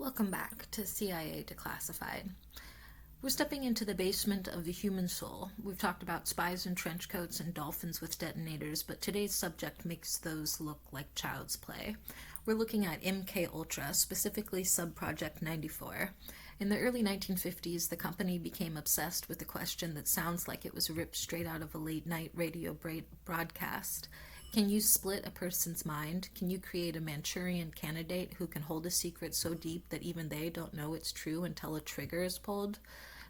Welcome back to CIA Declassified. We're stepping into the basement of the human soul. We've talked about spies in trench coats and dolphins with detonators, but today's subject makes those look like child's play. We're looking at MK-Ultra, specifically Subproject 94. In the early 1950s, the company became obsessed with a question that sounds like it was ripped straight out of a late-night radio broadcast. Can you split a person's mind? Can you create a Manchurian candidate who can hold a secret so deep that even they don't know it's true until a trigger is pulled?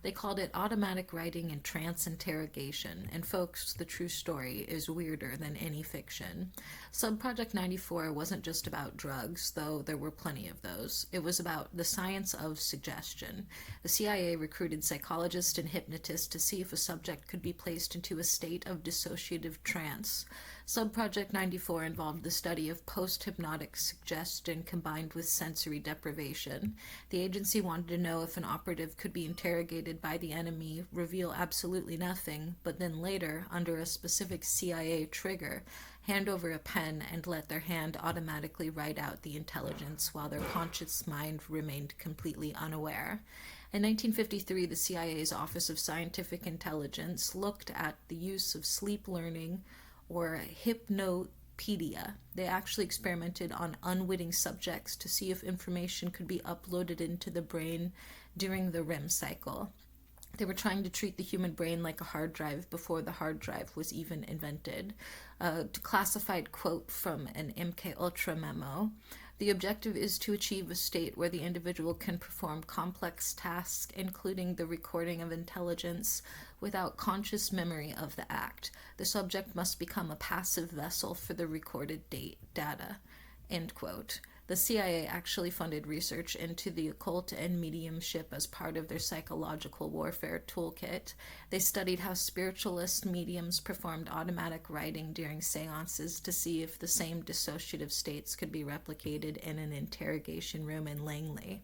They called it automatic writing and trance interrogation, and folks, the true story is weirder than any fiction. Subproject 94 wasn't just about drugs, though there were plenty of those. It was about the science of suggestion. The CIA recruited psychologists and hypnotists to see if a subject could be placed into a state of dissociative trance. Subproject 94 involved the study of post-hypnotic suggestion combined with sensory deprivation. The agency wanted to know if an operative could be interrogated by the enemy, reveal absolutely nothing, but then later, under a specific CIA trigger, hand over a pen and let their hand automatically write out the intelligence while their conscious mind remained completely unaware. In 1953, the CIA's Office of Scientific Intelligence looked at the use of sleep learning, or hypnopedia. They actually experimented on unwitting subjects to see if information could be uploaded into the brain during the REM cycle. They were trying to treat the human brain like a hard drive before the hard drive was even invented. A declassified quote from an MK-Ultra memo: "The objective is to achieve a state where the individual can perform complex tasks, including the recording of intelligence, without conscious memory of the act. The subject must become a passive vessel for the recorded data." End quote. The CIA actually funded research into the occult and mediumship as part of their psychological warfare toolkit. They studied how spiritualist mediums performed automatic writing during séances to see if the same dissociative states could be replicated in an interrogation room in Langley.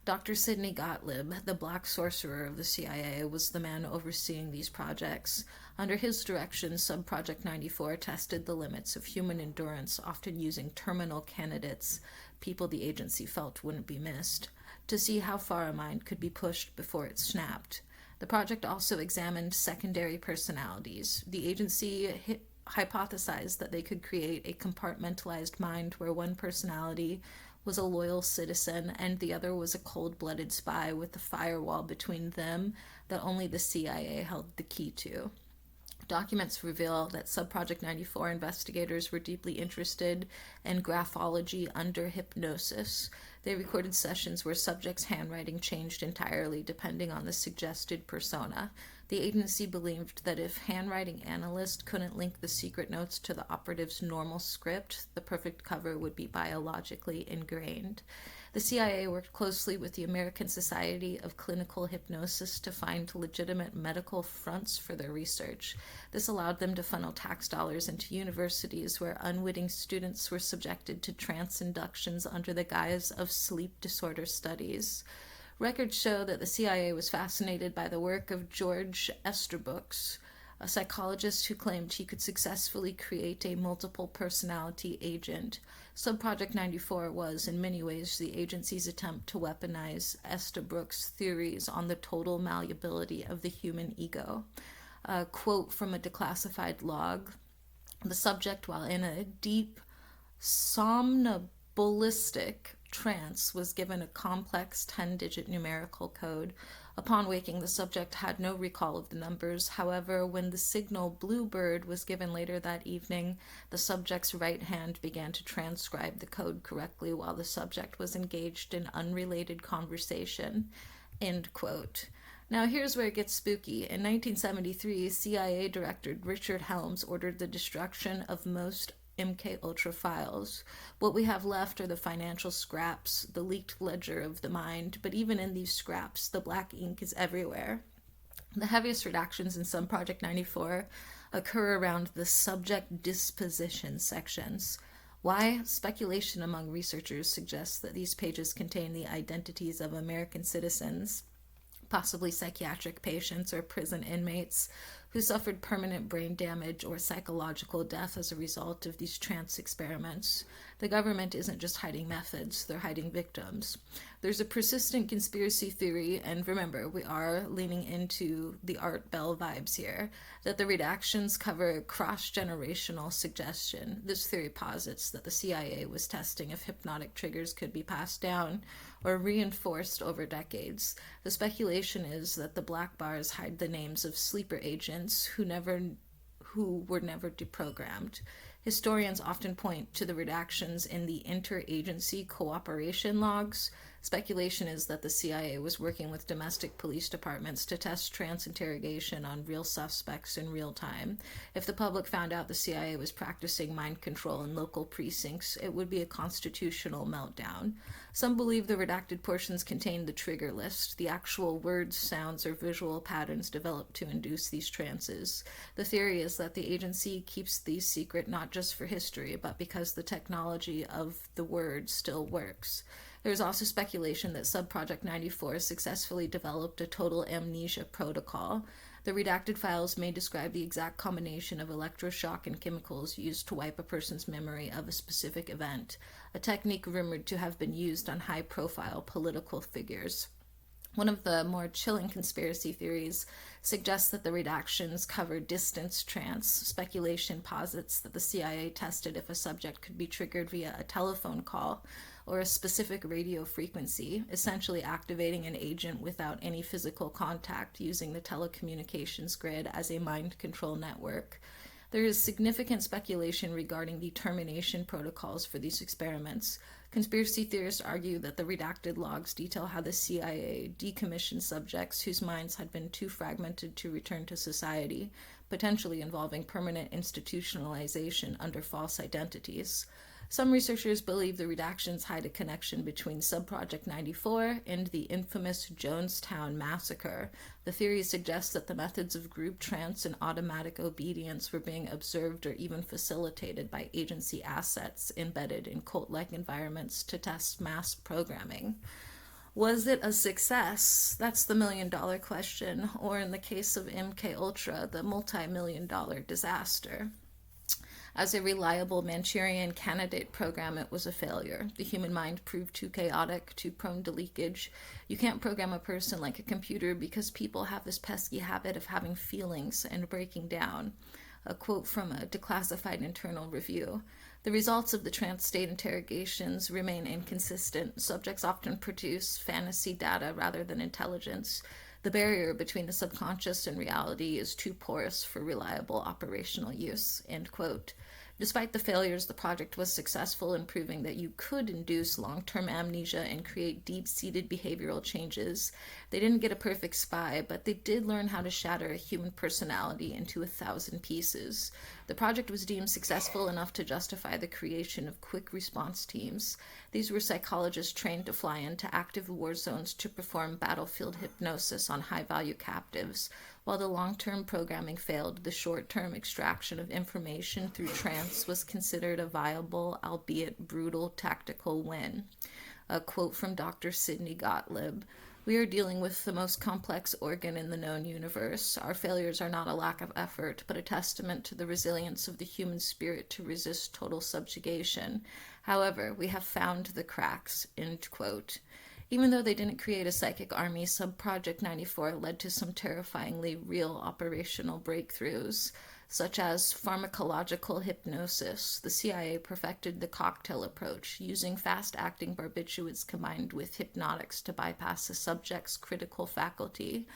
Dr. Sidney Gottlieb, the black sorcerer of the CIA, was the man overseeing these projects. Under his direction, Subproject 94 tested the limits of human endurance, often using terminal candidates, people the agency felt wouldn't be missed, to see how far a mind could be pushed before it snapped. The project also examined secondary personalities. The agency hypothesized that they could create a compartmentalized mind where one personality was a loyal citizen and the other was a cold-blooded spy with a firewall between them that only the CIA held the key to. Documents reveal that Subproject 94 investigators were deeply interested in graphology under hypnosis. They recorded sessions where subjects' handwriting changed entirely depending on the suggested persona. The agency believed that if handwriting analysts couldn't link the secret notes to the operative's normal script, the perfect cover would be biologically ingrained. The CIA worked closely with the American Society of Clinical Hypnosis to find legitimate medical fronts for their research. This allowed them to funnel tax dollars into universities where unwitting students were subjected to trance inductions under the guise of sleep disorder studies. Records show that the CIA was fascinated by the work of George Easterbrook, a psychologist who claimed he could successfully create a multiple personality agent. Subproject 94 was, in many ways, the agency's attempt to weaponize Easterbrook's theories on the total malleability of the human ego. A quote from a declassified log: "The subject, while in a deep somnambulistic trance, was given a complex 10-digit numerical code. Upon waking, the subject had no recall of the numbers. However, when the signal Bluebird was given later that evening, the subject's right hand began to transcribe the code correctly while the subject was engaged in unrelated conversation." End quote. Now here's where it gets spooky. In 1973, CIA Director Richard Helms ordered the destruction of most MK-Ultra files. What we have left are the financial scraps, the leaked ledger of the mind, but even in these scraps, the black ink is everywhere. The heaviest redactions in Subproject 94 occur around the subject disposition sections. Why? Speculation among researchers suggests that these pages contain the identities of American citizens, possibly psychiatric patients or prison inmates, who suffered permanent brain damage or psychological death as a result of these trance experiments. The government isn't just hiding methods, they're hiding victims. There's a persistent conspiracy theory, and remember, we are leaning into the Art Bell vibes here, that the redactions cover cross-generational suggestion. This theory posits that the CIA was testing if hypnotic triggers could be passed down or reinforced over decades. The speculation is that the black bars hide the names of sleeper agents who were never deprogrammed. Historians often point to the redactions in the interagency cooperation logs. Speculation is that the CIA was working with domestic police departments to test trance interrogation on real suspects in real time. If the public found out the CIA was practicing mind control in local precincts, it would be a constitutional meltdown. Some believe the redacted portions contain the trigger list, the actual words, sounds, or visual patterns developed to induce these trances. The theory is that the agency keeps these secret not just for history, but because the technology of the word still works. There is also speculation that Subproject 94 successfully developed a total amnesia protocol. The redacted files may describe the exact combination of electroshock and chemicals used to wipe a person's memory of a specific event, a technique rumored to have been used on high-profile political figures. One of the more chilling conspiracy theories suggests that the redactions cover distance trance. Speculation posits that the CIA tested if a subject could be triggered via a telephone call or a specific radio frequency, essentially activating an agent without any physical contact using the telecommunications grid as a mind control network. There is significant speculation regarding the termination protocols for these experiments. Conspiracy theorists argue that the redacted logs detail how the CIA decommissioned subjects whose minds had been too fragmented to return to society, potentially involving permanent institutionalization under false identities. Some researchers believe the redactions hide a connection between Subproject 94 and the infamous Jonestown Massacre. The theory suggests that the methods of group trance and automatic obedience were being observed or even facilitated by agency assets embedded in cult-like environments to test mass programming. Was it a success? That's the million-dollar question, or in the case of MKUltra, the multi-million-dollar disaster. As a reliable Manchurian candidate program, it was a failure. The human mind proved too chaotic, too prone to leakage. You can't program a person like a computer because people have this pesky habit of having feelings and breaking down. A quote from a Declassified internal review. The results of the trance state interrogations remain inconsistent. Subjects often produce fantasy data rather than intelligence. The barrier between the subconscious and reality is too porous for reliable operational use, end quote. Despite the failures, the project was successful in proving that you could induce long-term amnesia and create deep-seated behavioral changes. They didn't get a perfect spy, but they did learn how to shatter a human personality into 1,000 pieces. The project was deemed successful enough to justify the creation of quick response teams. These were psychologists trained to fly into active war zones to perform battlefield hypnosis on high-value captives. While the long-term programming failed, the short-term extraction of information through trance was considered a viable, albeit brutal, tactical win. A quote from Dr. Sidney Gottlieb. We are dealing with the most complex organ in the known universe. Our failures are not a lack of effort, but a testament to the resilience of the human spirit to resist total subjugation. However, we have found the cracks, end quote. Even though they didn't create a psychic army, Subproject 94 led to some terrifyingly real operational breakthroughs, such as pharmacological hypnosis. The CIA perfected the cocktail approach, using fast-acting barbiturates combined with hypnotics to bypass a subject's critical faculty.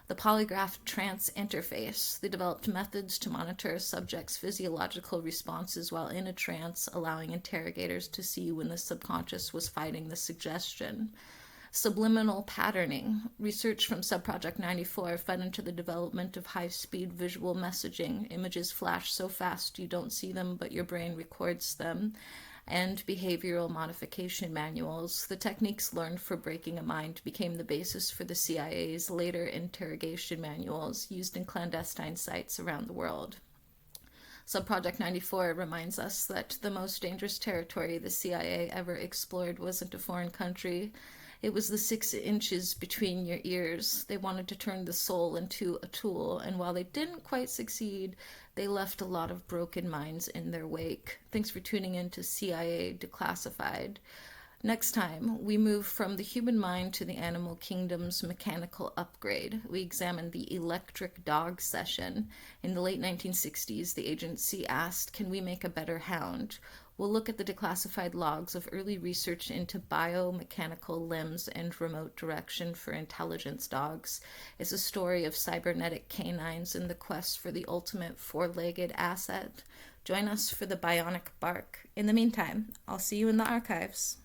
The polygraph trance interface. They developed methods to monitor a subject's physiological responses while in a trance, allowing interrogators to see when the subconscious was fighting the suggestion. Subliminal patterning. Research from Subproject 94 fed into the development of high-speed visual messaging. Images flash so fast you don't see them, but your brain records them. And behavioral modification manuals. The techniques learned for breaking a mind became the basis for the CIA's later interrogation manuals used in clandestine sites around the world. Subproject 94 reminds us that the most dangerous territory the CIA ever explored wasn't a foreign country. It was the 6 inches between your ears. They wanted to turn the soul into a tool, and while they didn't quite succeed, they left a lot of broken minds in their wake. Thanks for tuning in to CIA Declassified. Next time, we move from the human mind to the animal kingdom's mechanical upgrade. We examine the electric dog session. In the late 1960s, the agency asked, can we make a better hound? We'll look at the declassified logs of early research into biomechanical limbs and remote direction for intelligence dogs. It's a story of cybernetic canines in the quest for the ultimate four-legged asset. Join us for the bionic bark. In the meantime, I'll see you in the archives.